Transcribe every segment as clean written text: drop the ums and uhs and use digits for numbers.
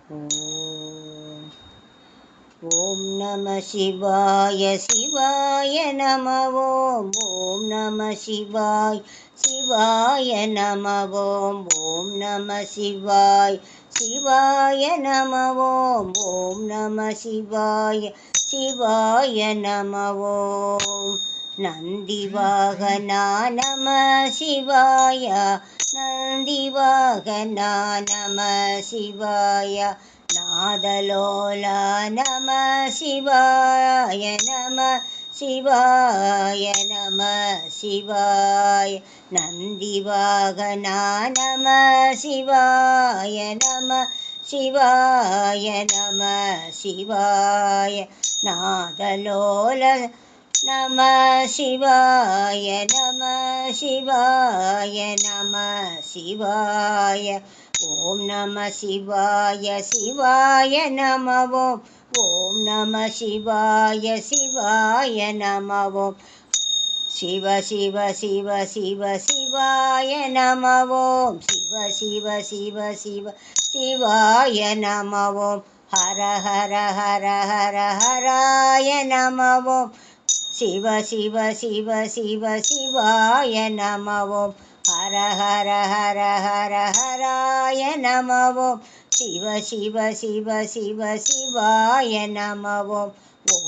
ஓம் ஓம் நம சிவாய சிவாய நம ஓம் ஓம் நம சிவாய் சிவாய நம ஓம் ஓம் நம சிவாய் சிவாய நம ஓம் ஓம் நம சிவாய சிவாய நம ஓம் நந்திவாகனா நம சிவாய நந்திவாகனா நம சிவாய நாதலோலா நம சிவாய நம சிவாய நம சிவாய நந்திவாகனா நம சிவாய நம சிவாய நம சிவாய நாதலோல நம சிவாய நம சிவாய நம சிவாய ஓம் நம சிவாய சிவாய நம ஓம் ஓம் நம சிவாய சிவாய நம ஓம் சிவ சிவ சிவ சிவ சிவாய நம ஓம் சிவ சிவ சிவ சிவ சிவாய நம ஓம் ஹர ஹர ஹர ஹர ஹராய நம ஓம் சிவ சிவ சிவ சிவ சிவாய நம ஓம் ஹர ஹர ஹர ஹர ஹராய நம ஓம் சிவ சிவ சிவ சிவ சிவாய நம ஓம்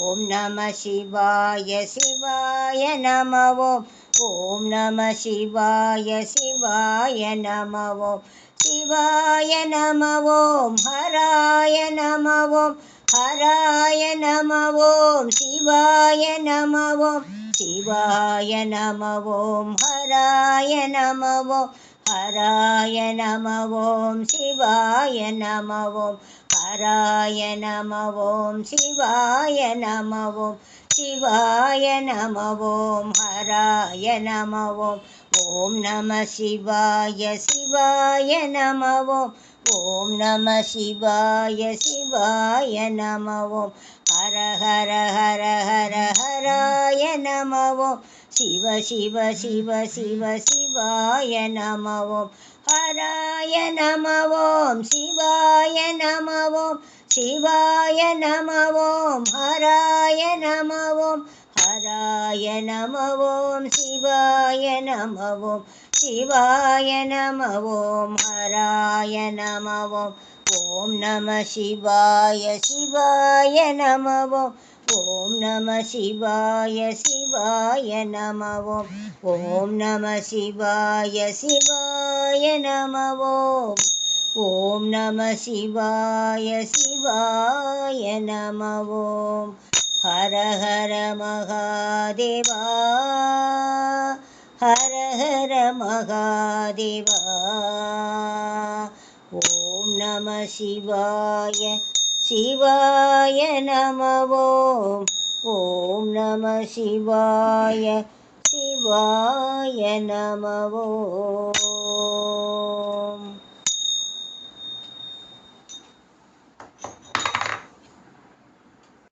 ஓம் நம சிவாய சிவாய நம ஓம் ஓம் நம சிவாய சிவாய நம ஓம் சிவாய நம ஓம் ஹராய நம ஓம் ஹராய நம ஓம் சிவாய நம ஓம் சிவாய நம ஓம் ஹராய நம ஓம் ஹராய நம ஓம் சிவாய நம ஓம் ஹராய நம ஓம் சிவாய நம ஓம் சிவாய நம ஓம் ஹராய நம ஓம் ஓம் நம சிவாய சிவாய நம ஓம் ஓம் நம சிவாய சிவாய நம ஓம் ஹர ஹர ஹர ஹர ஹராய நம ஓம் சிவ சிவ சிவ சிவ சிவாய நம ஓம் ஹராய நம ஓம் சிவாய நம ஓம் சிவாய நம ஓம் ஹராய நம ஓம் ஹராய நம ஓம் சிவாய நம ஓம் சிவாய நம ஓம் ஹராய நம ஓம் ஓம் நம சிவாய சிவாய நம ஓம் ஓம் நம சிவாய சிவாய நம ஓம் ஓம் நம சிவாய சிவாய நம ஓம் ஓம் நம சிவாய சிவாய நம ஓம் ஹர ஹர மகாதேவா ஹர ஹர மகாதேவா ஓம் நம சிவாய சிவாய நம ஓம் ஓம் நம சிவாய சிவாய நம ஓம்